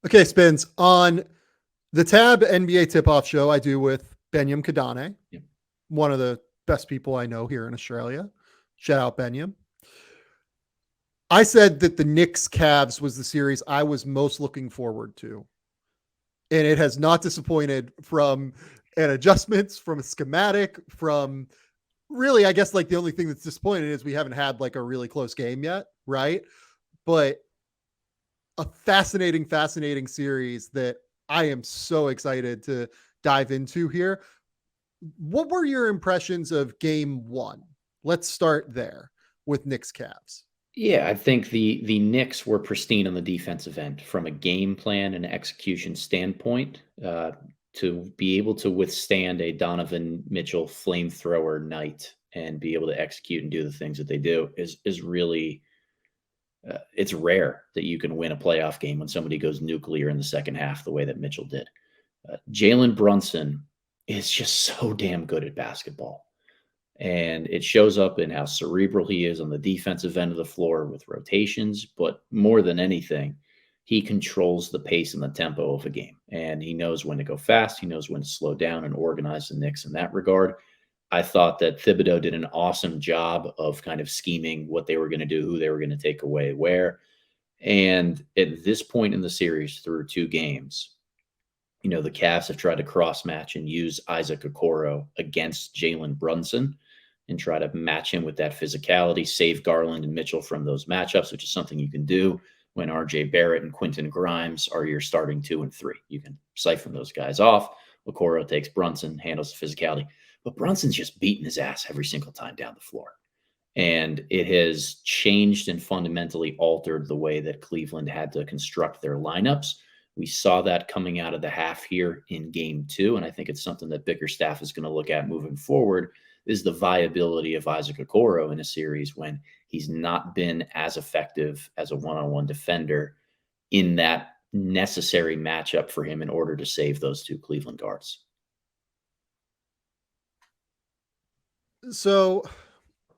Okay, Spins. On the Tab NBA Tip-Off show I do with Benyam Kadane, Yep. one of the best people I know here in Australia. Shout out Benyam. I said that the Knicks Cavs was the series I was most looking forward to. And it has not disappointed from an adjustments, from a schematic, from really, I guess like the only thing that's disappointed is we haven't had like a really close game yet, right? But a fascinating series that I am so excited to dive into here. What were your impressions of game one? Let's start there with Knicks Cavs. Yeah, I think the Knicks were pristine on the defensive end from a game plan and execution standpoint. To be able to withstand a Donovan Mitchell flamethrower night and be able to execute and do the things that they do is really it's rare that you can win a playoff game when somebody goes nuclear in the second half the way that Mitchell did. Jalen Brunson is just so damn good at basketball. And it shows up in how cerebral he is on the defensive end of the floor with rotations. But more than anything, he controls the pace and the tempo of a game. And he knows when to go fast. He knows when to slow down and organize the Knicks in that regard. I thought that Thibodeau did an awesome job of kind of scheming what they were going to do, who they were going to take away where. And at this point in the series, through two games, the Cavs have tried to cross match and use Isaac Okoro against Jalen Brunson and try to match him with that physicality, save Garland and Mitchell from those matchups, which is something you can do when RJ Barrett and Quentin Grimes are your starting 2 and 3. You can siphon those guys off. Okoro takes Brunson, handles the physicality, but Brunson's just beating his ass every single time down the floor. And it has changed and fundamentally altered the way that Cleveland had to construct their lineups. We saw that coming out of the half here in game 2, and I think it's something that Bickerstaff is going to look at moving forward, is the viability of Isaac Okoro in a series when he's not been as effective as a one-on-one defender in that necessary matchup for him in order to save those two Cleveland guards. So,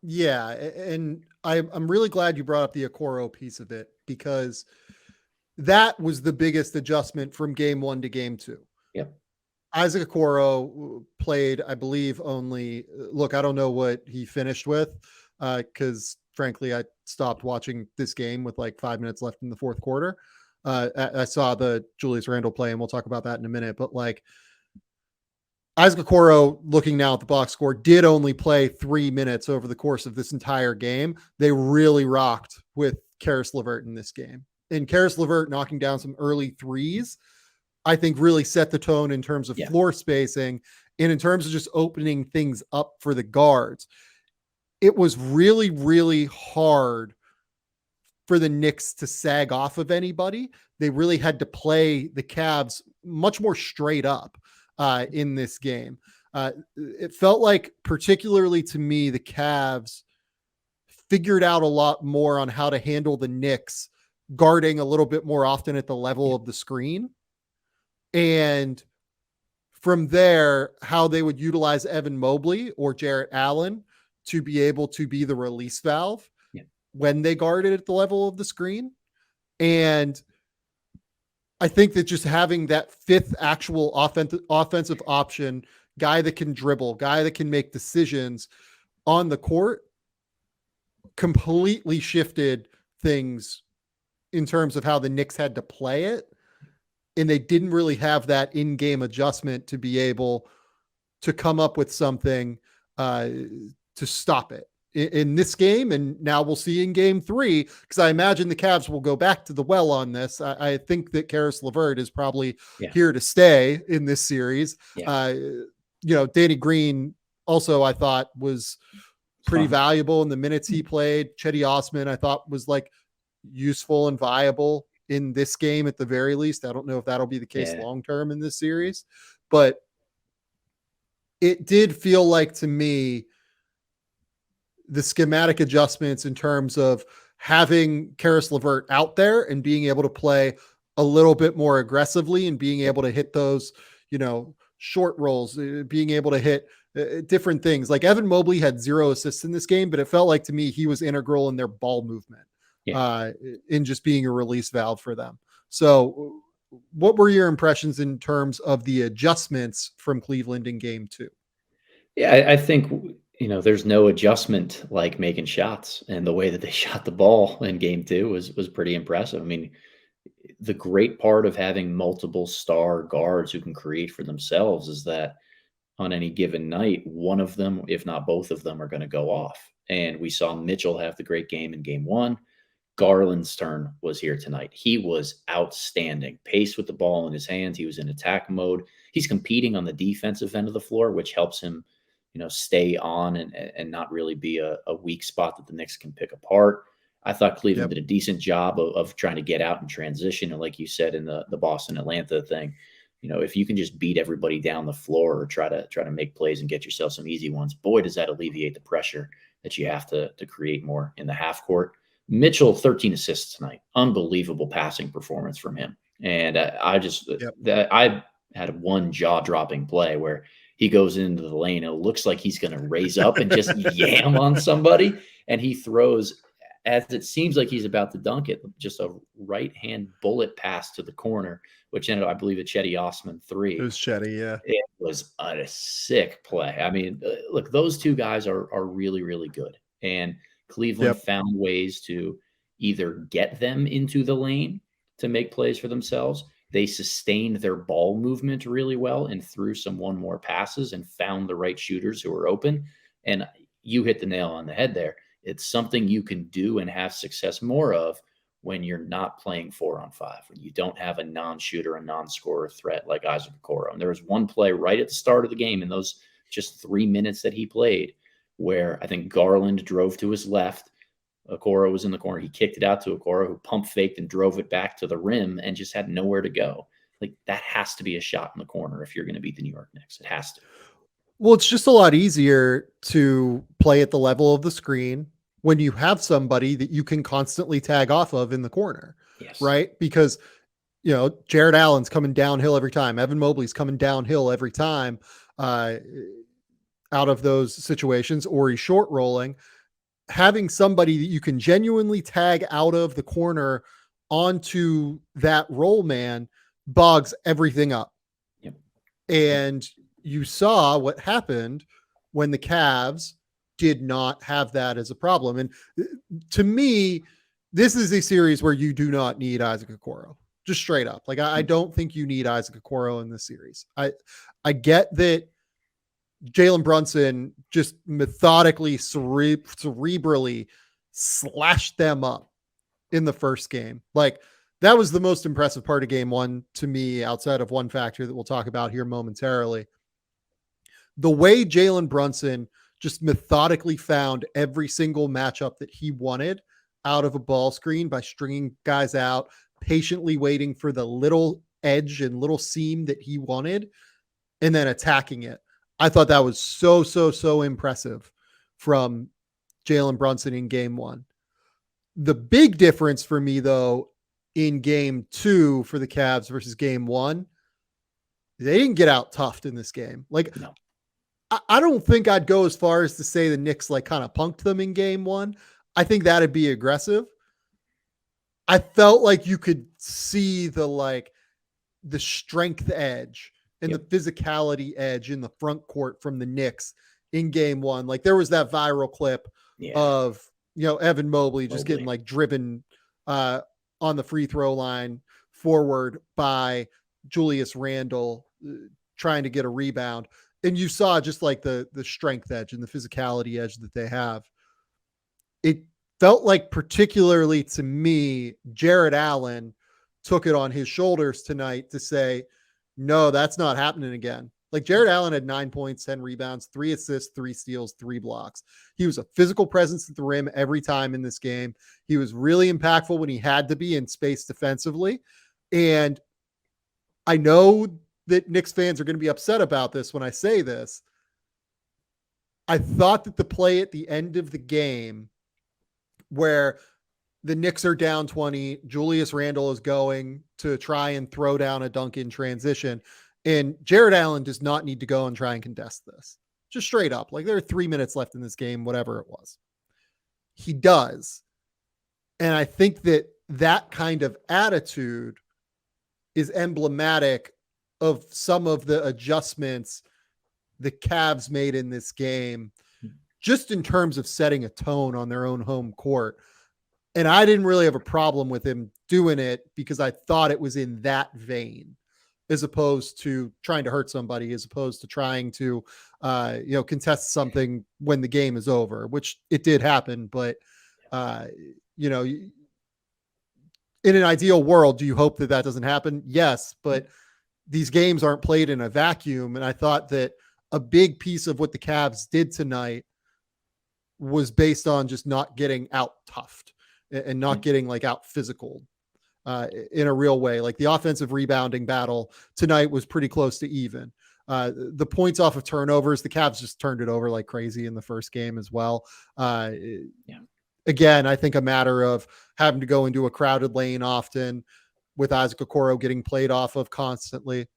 yeah, and I'm really glad you brought up the Okoro piece of it because that was the biggest adjustment from game 1 to game 2. Yep. Isaac Okoro played, I believe, only look, I don't know what he finished with because frankly, I stopped watching this game with like 5 minutes left in the fourth quarter. I saw the Julius Randle play, and we'll talk about that in a minute. But like Isaac Okoro, looking now at the box score, did only play 3 minutes over the course of this entire game. They really rocked with Karis LeVert in this game. And Karis LeVert knocking down some early threes, I think really set the tone in terms of floor spacing and in terms of just opening things up for the guards. It was really, really hard for the Knicks to sag off of anybody. They really had to play the Cavs much more straight up in this game. It felt like, particularly to me, the Cavs figured out a lot more on how to handle the Knicks guarding a little bit more often at the level of the screen. And from there, how they would utilize Evan Mobley or Jarrett Allen to be able to be the release valve when they guarded at the level of the screen. And I think that just having that fifth actual offensive option, guy that can dribble, guy that can make decisions on the court, completely shifted things in terms of how the Knicks had to play it. And they didn't really have that in-game adjustment to be able to come up with something to stop it in this game. And now we'll see in game 3, because I imagine the Cavs will go back to the well on this. I think that Karis LeVert is probably here to stay in this series. Danny Green also, I thought, was pretty valuable in the minutes he played. Cedi Osman, I thought, was like useful and viable in this game at the very least. I don't know if that'll be the case long-term in this series, but it did feel like to me the schematic adjustments in terms of having Karis LeVert out there and being able to play a little bit more aggressively and being able to hit those, short rolls, being able to hit different things. Like Evan Mobley had 0 assists in this game, but it felt like to me he was integral in their ball movement. In just being a release valve for them. So what were your impressions in terms of the adjustments from Cleveland in game 2? Yeah, I think, there's no adjustment like making shots, and the way that they shot the ball in game 2 was pretty impressive. I mean, the great part of having multiple star guards who can create for themselves is that on any given night, one of them, if not both of them, are going to go off. And we saw Mitchell have the great game in game 1. Garland's turn was here tonight. He was outstanding. Pace with the ball in his hands. He was in attack mode. He's competing on the defensive end of the floor, which helps him, stay on and not really be a weak spot that the Knicks can pick apart. I thought Cleveland Yep. did a decent job of trying to get out and transition. And like you said in the Boston Atlanta thing, if you can just beat everybody down the floor or try to make plays and get yourself some easy ones, boy, does that alleviate the pressure that you have to create more in the half court. Mitchell, 13 assists tonight. Unbelievable passing performance from him. And Yep. I had one jaw-dropping play where he goes into the lane. And it looks like he's going to raise up and just yam on somebody. And he throws, as it seems like he's about to dunk it, just a right-hand bullet pass to the corner, which ended up, I believe, a Chetty Osman 3. It was Chetty, yeah. It was a sick play. I mean, look, those two guys are really, really good. And Cleveland found ways to either get them into the lane to make plays for themselves. They sustained their ball movement really well and threw some one more passes and found the right shooters who were open. And you hit the nail on the head there. It's something you can do and have success more of when you're not playing 4-on-5, when you don't have a non-shooter, a non-scorer threat like Isaac Okoro. And there was one play right at the start of the game in those just 3 minutes that he played where I think Garland drove to his left. Okoro was in the corner. He kicked it out to Okoro, who pump faked and drove it back to the rim and just had nowhere to go. Like, that has to be a shot in the corner if you're going to beat the New York Knicks. It has to. Well, it's just a lot easier to play at the level of the screen when you have somebody that you can constantly tag off of in the corner. Yes. Right? Because, Jared Allen's coming downhill every time. Evan Mobley's coming downhill every time out of those situations, or he's short rolling. Having somebody that you can genuinely tag out of the corner onto that roll man bogs everything up. Yep. And you saw what happened when the Cavs did not have that as a problem. And to me, this is a series where you do not need Isaac Okoro, just straight up. Like, I don't think you need Isaac Okoro in this series. I get that Jalen Brunson just methodically, cerebrally slashed them up in the first game. Like, that was the most impressive part of game 1 to me, outside of one factor that we'll talk about here momentarily. The way Jalen Brunson just methodically found every single matchup that he wanted out of a ball screen by stringing guys out, patiently waiting for the little edge and little seam that he wanted, and then attacking it. I thought that was so impressive from Jalen Brunson in game 1. The big difference for me, though, in game 2 for the Cavs versus game 1, they didn't get out toughed in this game. Like, no. I don't think I'd go as far as to say the Knicks kind of punked them in game 1. I think that'd be aggressive. I felt like you could see the strength edge and the physicality edge in the front court from the Knicks in game 1. Like, there was that viral clip of, Evan Mobley just getting driven on the free throw line forward by Julius Randle trying to get a rebound. And you saw just the strength edge and the physicality edge that they have. It felt like, particularly to me, Jared Allen took it on his shoulders tonight to say, no, that's not happening again. Like, Jared Allen had 9 points, 10 rebounds, 3 assists, 3 steals, 3 blocks. He was a physical presence at the rim every time in this game. He was really impactful when he had to be in space defensively. And I know that Knicks fans are going to be upset about this when I say this. I thought that the play at the end of the game where the Knicks are down 20, Julius Randle is going to try and throw down a dunk in transition, and Jared Allen does not need to go and try and contest this. Just straight up. Like, there are 3 minutes left in this game, whatever it was. He does. And I think that kind of attitude is emblematic of some of the adjustments the Cavs made in this game, just in terms of setting a tone on their own home court. And I didn't really have a problem with him doing it because I thought it was in that vein, as opposed to trying to hurt somebody, as opposed to trying to, contest something when the game is over, which it did happen. But, in an ideal world, do you hope that that doesn't happen? Yes, but these games aren't played in a vacuum. And I thought that a big piece of what the Cavs did tonight was based on just not getting out toughed and not getting like out physical in a real way. Like the offensive rebounding battle tonight was pretty close to even. The points off of turnovers, the Cavs just turned it over like crazy in the first game as well. Again, I think a matter of having to go into a crowded lane often with Isaac Okoro getting played off of constantly.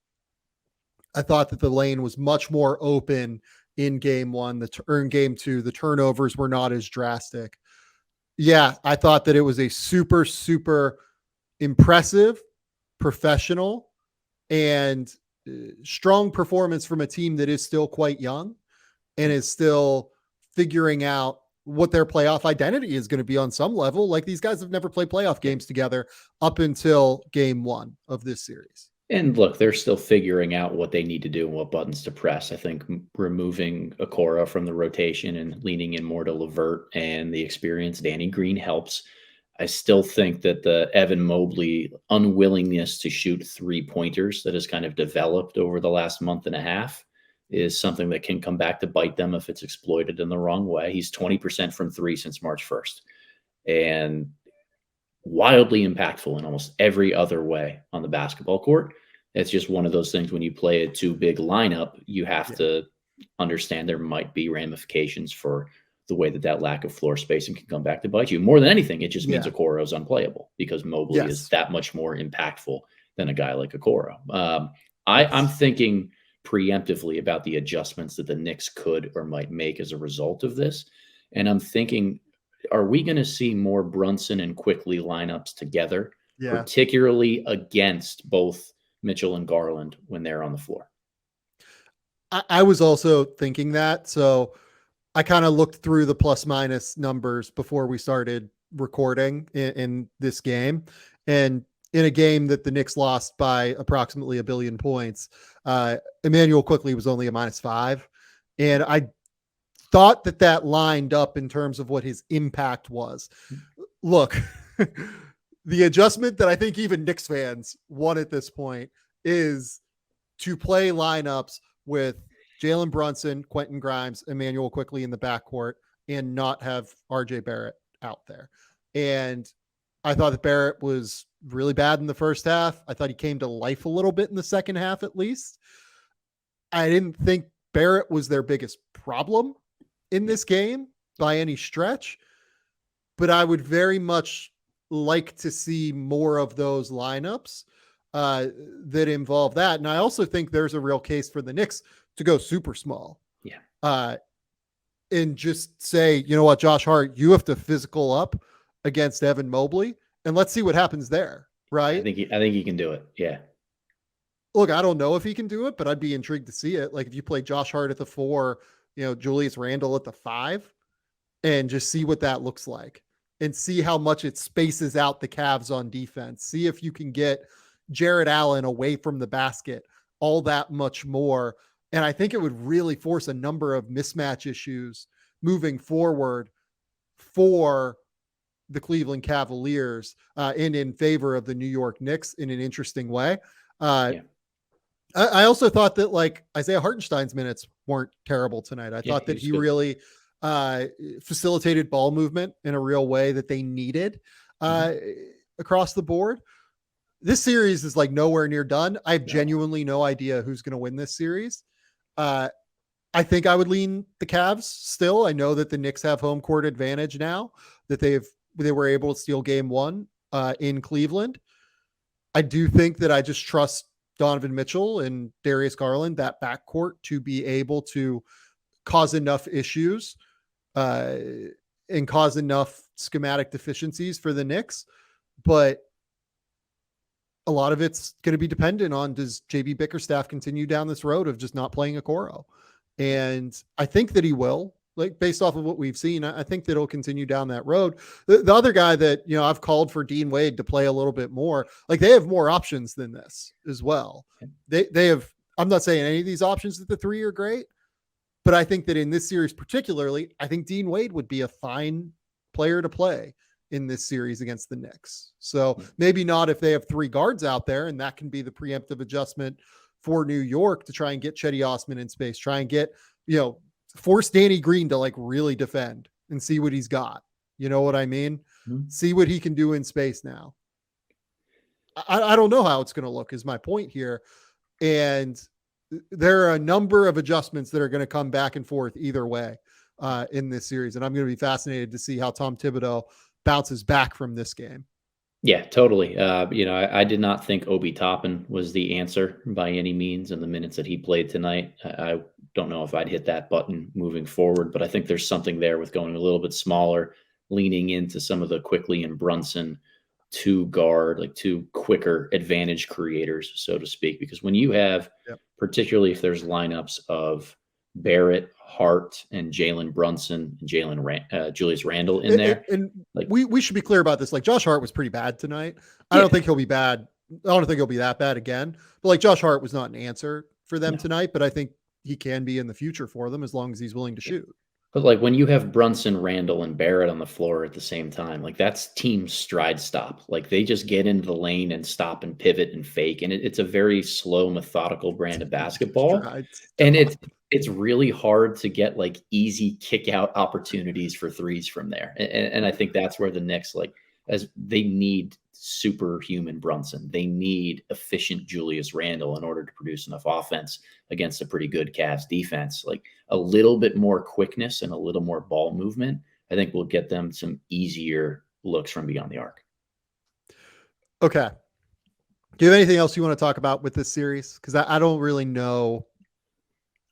I thought that the lane was much more open in game one, in game two. The turnovers were not as drastic. Yeah, I thought that it was a super, super impressive, professional, and strong performance from a team that is still quite young and is still figuring out what their playoff identity is going to be on some level. Like these guys have never played playoff games together up until game one of this series. And look, they're still figuring out what they need to do and what buttons to press. I think removing Okoro from the rotation and leaning in more to Levert and the experience Danny Green helps. I still think that the Evan Mobley unwillingness to shoot 3-pointers that has kind of developed over the last month and a half is something that can come back to bite them if it's exploited in the wrong way. He's 20% from three since March 1st. And wildly impactful in almost every other way on the basketball court. It's just one of those things when you play a too big lineup, you have to understand there might be ramifications for the way that lack of floor spacing can come back to bite you. More than anything, it just means Okoro is unplayable because Mobley is that much more impactful than a guy like Okoro. I'm thinking preemptively about the adjustments that the Knicks could or might make as a result of this. And I'm thinking, are we going to see more Brunson and Quickly lineups together, particularly against both Mitchell and Garland when they're on the floor? I was also thinking that. So I kind of looked through the plus minus numbers before we started recording in this game. And in a game that the Knicks lost by approximately 1 billion points, Emmanuel Quickly was only a -5. And I thought that lined up in terms of what his impact was. Look, the adjustment that I think even Knicks fans want at this point is to play lineups with Jalen Brunson, Quentin Grimes, Emmanuel Quickly in the backcourt and not have RJ Barrett out there. And I thought that Barrett was really bad in the first half. I thought he came to life a little bit in the second half, at least. I didn't think Barrett was their biggest problem in this game by any stretch, but I would very much like to see more of those lineups that involve that. And I also think there's a real case for the Knicks to go super small. And just say, you know what, Josh Hart, you have to physical up against Evan Mobley and let's see what happens there. Right. I think he can do it. Yeah. Look, I don't know if he can do it, but I'd be intrigued to see it. Like if you play Josh Hart at the 4, Julius Randle at the 5 and just see what that looks like and see how much it spaces out the Cavs on defense. See if you can get Jared Allen away from the basket all that much more. And I think it would really force a number of mismatch issues moving forward for the Cleveland Cavaliers and in favor of the New York Knicks in an interesting way. I also thought that like Isaiah Hartenstein's minutes weren't terrible tonight. I thought that he really facilitated ball movement in a real way that they needed across the board. This series is like nowhere near done. I have genuinely no idea who's going to win this series. I think I would lean the Cavs still. I know that the Knicks have home court advantage now that they were able to steal game 1 in Cleveland. I do think that I just trust Donovan Mitchell and Darius Garland, that backcourt, to be able to cause enough issues and cause enough schematic deficiencies for the Knicks. But a lot of it's going to be dependent on, does JB Bickerstaff continue down this road of just not playing Okoro? And I think that he will, like based off of what we've seen. I think that he'll continue down that road. The other guy that, I've called for Dean Wade to play a little bit more, like they have more options than this as well. They have, I'm not saying any of these options at the 3 are great, but I think that in this series particularly, I think Dean Wade would be a fine player to play in this series against the Knicks. So maybe not if they have 3 guards out there, and that can be the preemptive adjustment for New York to try and get Cedi Osman in space, try and get, force Danny Green to like really defend and see what he's got. You know what I mean? Mm-hmm. See what he can do in space now. I don't know how it's going to look is my point here. And there are a number of adjustments that are going to come back and forth either way in this series. And I'm going to be fascinated to see how Tom Thibodeau bounces back from this game. Yeah, totally. I did not think Obi Toppin was the answer by any means in the minutes that he played tonight. I don't know if I'd hit that button moving forward, but I think there's something there with going a little bit smaller, leaning into some of the Quickly and Brunson 2 guard, like 2 quicker advantage creators, so to speak. Because when you have, particularly if there's lineups of Barrett, Hart, and Jalen Brunson, and Julius Randle in there. And like we should be clear about this. Like Josh Hart was pretty bad tonight. I don't think he'll be bad. I don't think he'll be that bad again. But like Josh Hart was not an answer for them tonight, but I think he can be in the future for them as long as he's willing to shoot. But like when you have Brunson, Randle, and Barrett on the floor at the same time, like that's team stride stop. Like they just get into the lane and stop and pivot and fake. And it's a very slow, methodical brand of basketball. And it's really hard to get like easy kick out opportunities for threes from there. And I think that's where the Knicks, like, as they need superhuman Brunson, they need efficient Julius Randle in order to produce enough offense against a pretty good Cavs defense. Like a little bit more quickness and a little more ball movement, I think will get them some easier looks from beyond the arc. Okay. Do you have anything else you want to talk about with this series? Because I don't really know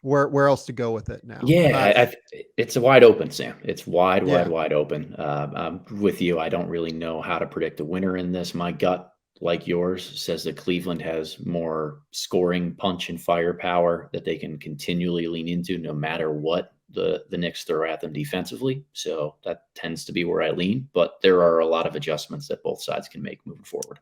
where else to go with it now. Yeah, it's wide open, Sam. It's wide open. I'm with you. I don't really know how to predict a winner in this. My gut, like yours, says that Cleveland has more scoring punch and firepower that they can continually lean into no matter what the Knicks throw at them defensively. So that tends to be where I lean. But there are a lot of adjustments that both sides can make moving forward.